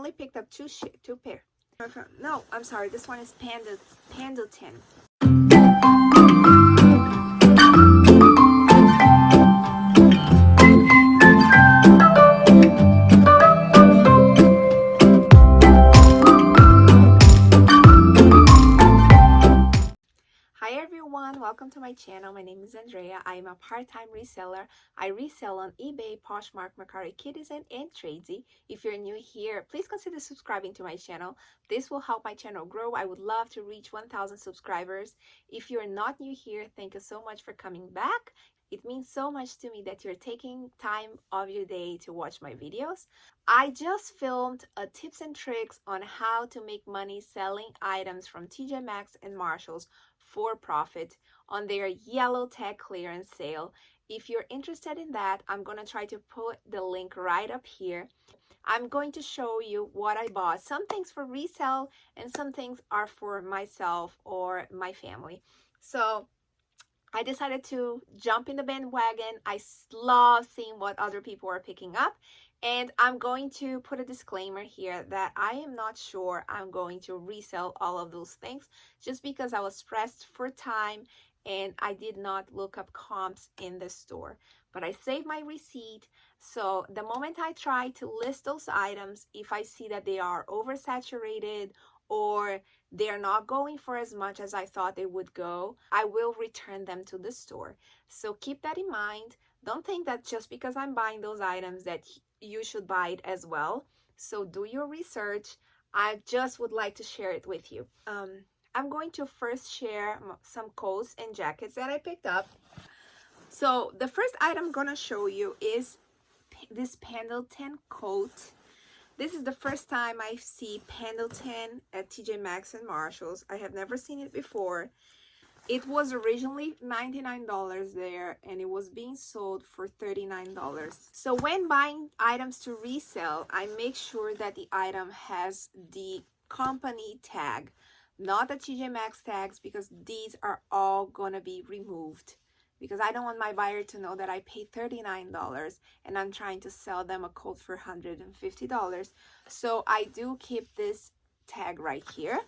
only picked up two pair. No, I'm sorry, this one is Pendleton. Hi everyone, welcome to my channel. My name is Andrea. I am a part-time reseller. I resell on eBay, Poshmark, Mercari Kitties, and Tradesy. If you're new here, please consider subscribing to my channel. This will help my channel grow. I would love to reach 1,000 subscribers. If you're not new here, thank you so much for coming back. It means so much to me that you're taking time of your day to watch my videos. I just filmed a tips and tricks on how to make money selling items from TJ Maxx and Marshalls for profit on their yellow tag clearance sale. If you're interested in that, I'm gonna try to put the link right up here. I'm going to show you what I bought. Some things for resale and some things are for myself or my family. So I decided to jump in the bandwagon. I love seeing what other people are picking up. And I'm going to put a disclaimer here that I am not sure I'm going to resell all of those things just because I was pressed for time and I did not look up comps in the store. But I saved my receipt. So the moment I try to list those items, if I see that they are oversaturated or they're not going for as much as I thought they would go, I will return them to the store. So keep that in mind. Don't think that just because I'm buying those items that you should buy it as well. So do your research. I just would like to share it with you. I'm going to first share some coats and jackets that I picked up. So the first item I'm gonna show you is this Pendleton coat. This is the first time I see Pendleton at TJ Maxx and Marshalls. I have never seen it before. It was originally $99 there and it was being sold for $39. So when buying items to resell, I make sure that the item has the company tag, not the TJ Maxx tags, because these are all gonna be removed. Because I don't want my buyer to know that I paid $39 and I'm trying to sell them a coat for $150. So I do keep this tag right here.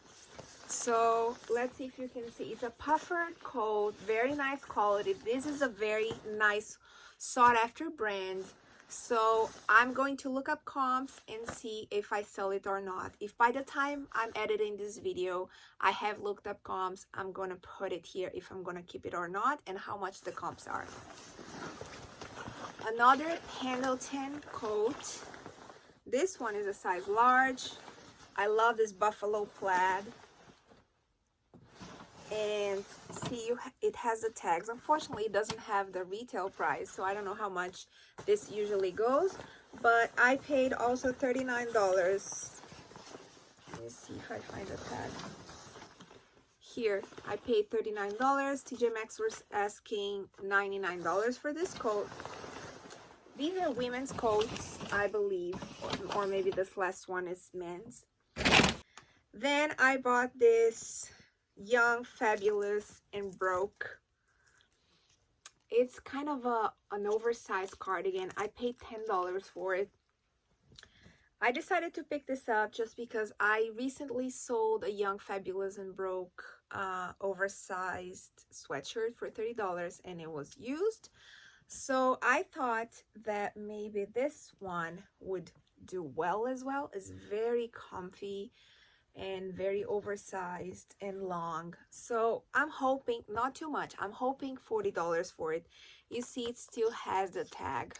So let's see if you can see. It's a puffered coat, very nice quality. This is a very nice sought after brand. So I'm going to look up comps and see if I sell it or not. If by the time I'm editing this video, I have looked up comps, I'm gonna put it here if I'm gonna keep it or not and how much the comps are. Another Pendleton coat. This one is a size large. I love this buffalo plaid. And see, it has the tags. Unfortunately, it doesn't have the retail price, so I don't know how much this usually goes, but I paid also $39. Let me see if I find the tag. Here, I paid $39. TJ Maxx was asking $99 for this coat. These are women's coats, I believe, or maybe this last one is men's. Then I bought this Young, Fabulous, and Broke. It's kind of an oversized cardigan. I paid $10 for it. I decided to pick this up just because I recently sold a Young, Fabulous, and Broke oversized sweatshirt for $30 and it was used. So I thought that maybe this one would do well as well. It's very comfy and very oversized and long. So I'm hoping, not too much, I'm hoping $40 for it. You see, it still has the tag.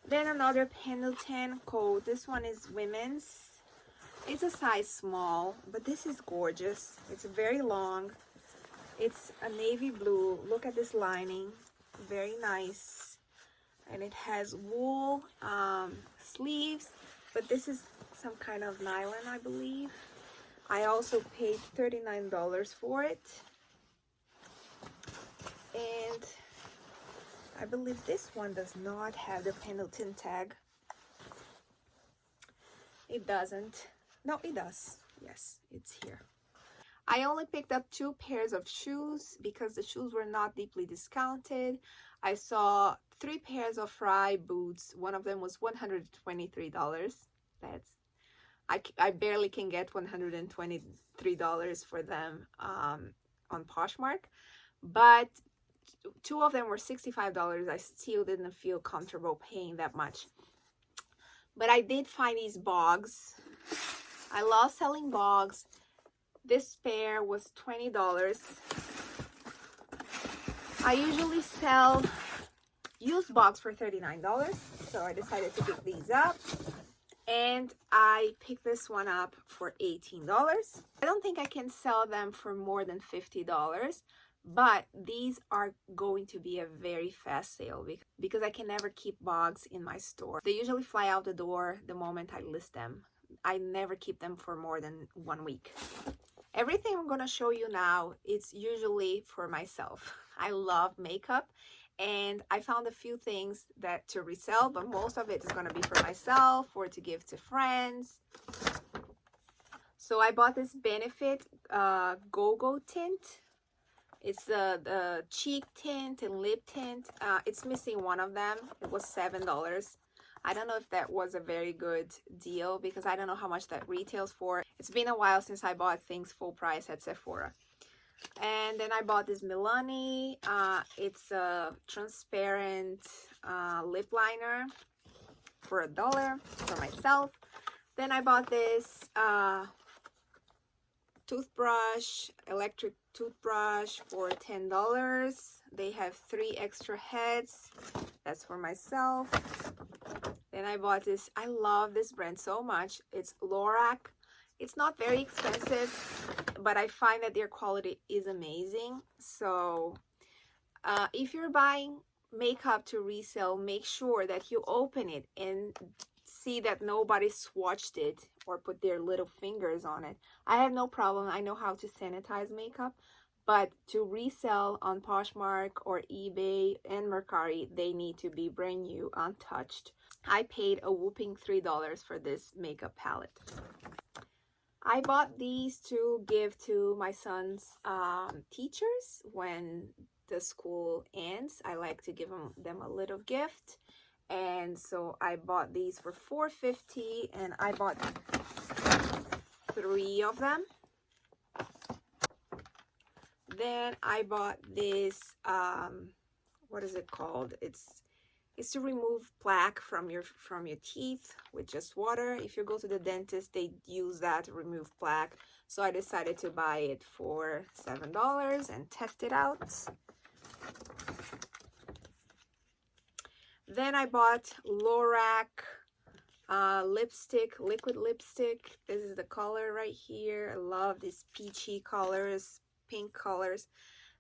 Then another Pendleton coat. This one is women's. It's a size small, but this is gorgeous. It's very long. It's a navy blue. Look at this lining, very nice. And it has wool sleeves, but this is some kind of nylon, I believe. I also paid $39 for it. And I believe this one does not have the Pendleton tag. It doesn't. No, it does. Yes, it's here. I only picked up 2 pairs of shoes because the shoes were not deeply discounted. I saw 3 pairs of Fry boots. One of them was $123. That's I barely can get $123 for them on Poshmark, but 2 of them were $65. I still didn't feel comfortable paying that much. But I did find these bogs. I love selling bogs. This pair was $20. I usually sell used bogs for $39, so I decided to pick these up. And I picked this one up for $18. I don't think I can sell them for more than $50, but these are going to be a very fast sale because I can never keep bogs in my store. They usually fly out the door the moment I list them. I never keep them for more than 1 week. Everything I'm going to show you now, it's usually for myself. I love makeup, and I found a few things that to resell, but most of it is going to be for myself or to give to friends. So I bought this Benefit Go-Go tint. It's the cheek tint and lip tint. It's missing one of them. It was $7. I don't know if that was a very good deal because I don't know how much that retails for. It's been a while since I bought things full price at Sephora. And then I bought this Milani. It's a transparent lip liner for $1 for myself. Then I bought this toothbrush, electric toothbrush for $10. They have 3 extra heads. That's for myself. Then I bought this. I love this brand so much. It's Lorac. It's not very expensive, but I find that their quality is amazing. So if you're buying makeup to resell, make sure that you open it and see that nobody swatched it or put their little fingers on it. I have no problem. I know how to sanitize makeup, but to resell on Poshmark or eBay and Mercari, they need to be brand new, untouched. I paid a whooping $3 for this makeup palette. I bought these to give to my son's teachers when the school ends. I like to give them a little gift. And so I bought these for $4.50, and I bought 3 of them. Then I bought this, what is it called? It's to remove plaque from your teeth with just water. If you go to the dentist, they use that to remove plaque. So I decided to buy it for $7 and test it out. Then I bought Lorac lipstick, liquid lipstick. This is the color right here. I love these peachy colors, pink colors.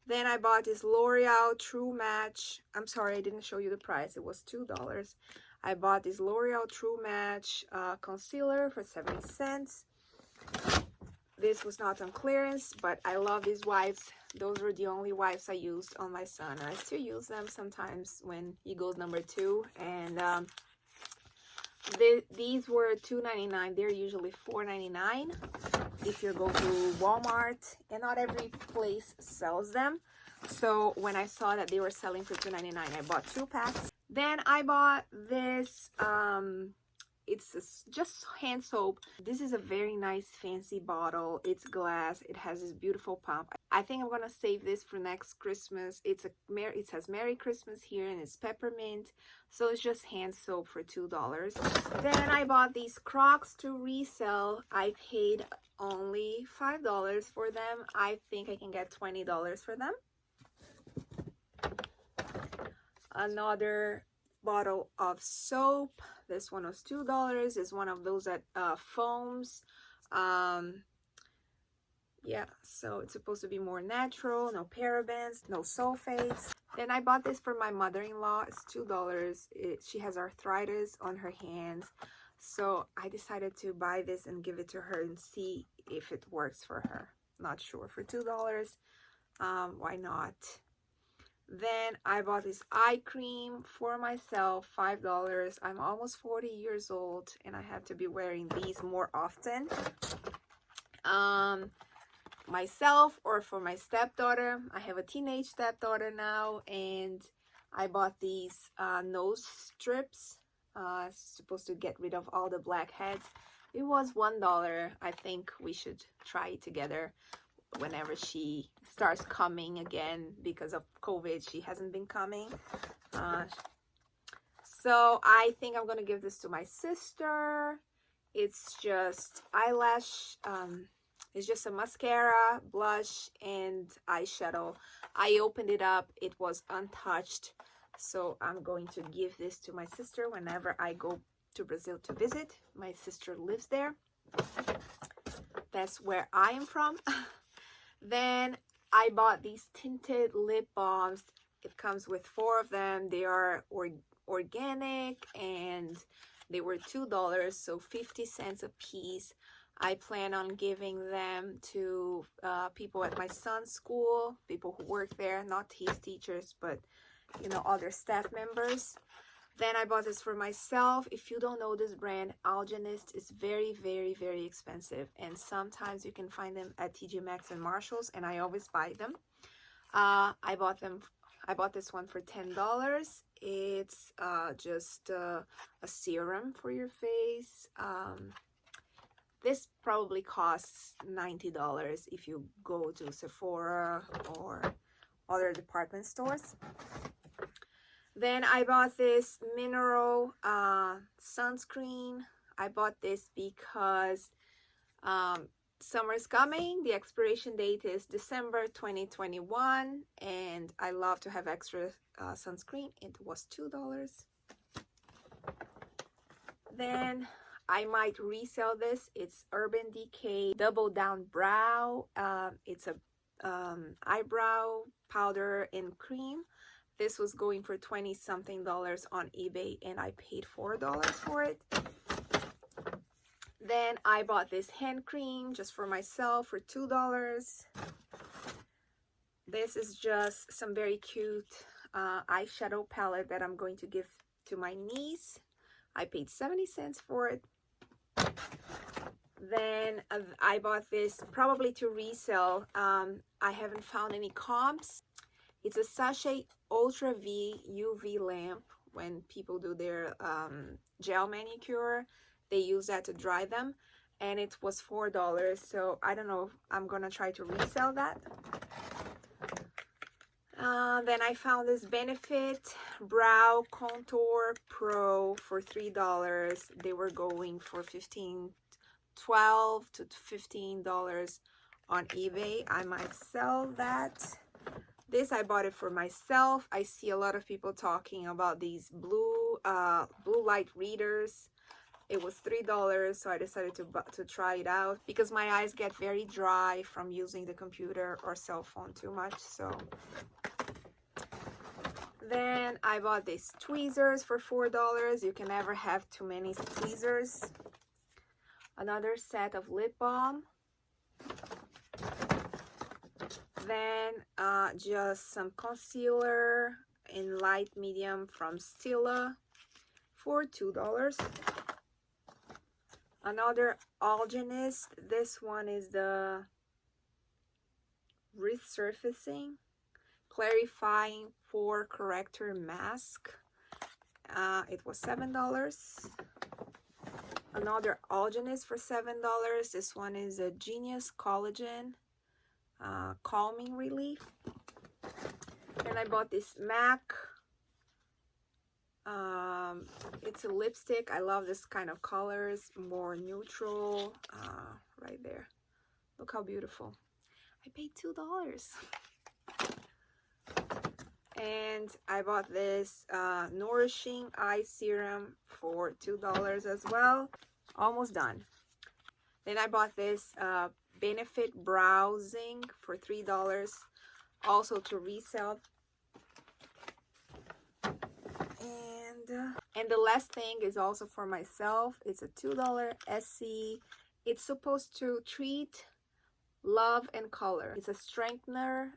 Then I bought this L'Oreal True Match. I'm sorry, I didn't show you the price. It was $2. I bought this L'Oreal True Match concealer for 70 cents. This was not on clearance, but I love these wipes. Those were the only wipes I used on my son. I still use them sometimes when he goes number 2. And these were $2.99. They're usually $4.99 if you go to Walmart, and not every place sells them. So when I saw that they were selling for $2.99, I bought 2 packs. Then I bought this it's just hand soap. This is a very nice fancy bottle. It's glass. It has this beautiful pump. I think I'm gonna save this for next Christmas. It says Merry Christmas here, and it's peppermint. So it's just hand soap for $2. Then I bought these Crocs to resell. I paid only $5 for them. I think I can get $20 for them. Another bottle of soap. This one was $2. It's one of those that foams. Yeah, so it's supposed to be more natural, no parabens, no sulfates. Then I bought this for my mother-in-law. It's $2. She has arthritis on her hands, so I decided to buy this and give it to her and see if it works for her. Not sure. For $2, why not? Then I bought this eye cream for myself, $5. I'm almost 40 years old, and I have to be wearing these more often. myself or for my stepdaughter. I have a teenage stepdaughter now, and I bought these nose strips. Supposed to get rid of all the blackheads. It was $1. I think we should try it together whenever she starts coming again. Because of COVID, she hasn't been coming. So I think I'm gonna give this to my sister. It's just eyelash, it's just a mascara, blush, and eyeshadow. I opened it up, it was untouched, so I'm going to give this to my sister whenever I go to Brazil to visit. My sister lives there. That's where I am from. Then I bought these tinted lip balms. It comes with 4 of them. They are organic, and they were $2, so 50 cents a piece. I plan on giving them to people at my son's school, people who work there, not his teachers, but you know, other staff members. Then I bought this for myself. If you don't know this brand, Algenist is very, very, very expensive, and sometimes you can find them at TJ Maxx and Marshalls, and I always buy them. I bought this one for $10. It's just a serum for your face. This probably costs $90 if you go to Sephora or other department stores. Then I bought this mineral sunscreen. I bought this because summer's coming. The expiration date is December 2021, and I love to have extra sunscreen. It was $2. Then I might resell this. It's Urban Decay Double Down Brow. It's a eyebrow powder and cream. This was going for 20 something on eBay, and I paid $4 for it. Then I bought this hand cream just for myself for $2. This is just some very cute eyeshadow palette that I'm going to give to my niece. I paid 70 cents for it. Then I bought this probably to resell. I haven't found any comps. It's a sachet Ultra V UV lamp. When people do their gel manicure, they use that to dry them, and it was $4. So I don't know if I'm gonna try to resell that. Then I found this Benefit Brow Contour Pro for $3. They were going for $12 to $15 on eBay. I might sell that. This, I bought it for myself. I see a lot of people talking about these blue light readers. It was $3, so I decided to try it out because my eyes get very dry from using the computer or cell phone too much. So then I bought these tweezers for $4. You can never have too many tweezers. Another set of lip balm. Then just some concealer in light medium from Stila for $2. Another Algenist. This one is the Resurfacing Clarifying Pore Corrector Mask. It was $7. Another Algenist for $7. This one is a Genius Collagen Calming Relief. And I bought this MAC. It's a lipstick. I love this kind of colors, more neutral. Right there. Look how beautiful. I paid $2. And I bought this Nourishing Eye Serum for $2 as well. Almost done. Then I bought this Benefit Brow Zinc for $3, also to resell. And the last thing is also for myself. It's a $2 SC. It's supposed to treat, love, and color. It's a strengthener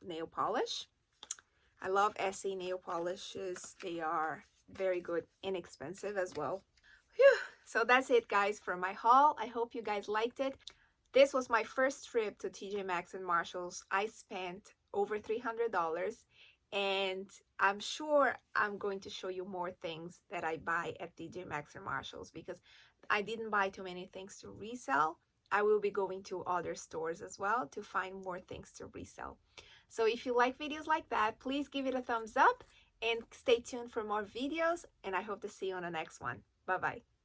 nail polish. I love SC nail polishes. They are very good, inexpensive as well. Whew. So that's it, guys, for my haul. I hope you guys liked it. This was my first trip to TJ Maxx and Marshalls. I spent over $300, and I'm sure I'm going to show you more things that I buy at TJ Maxx and Marshalls because I didn't buy too many things to resell. I will be going to other stores as well to find more things to resell. So if you like videos like that, please give it a thumbs up and stay tuned for more videos, and I hope to see you on the next one. Bye bye.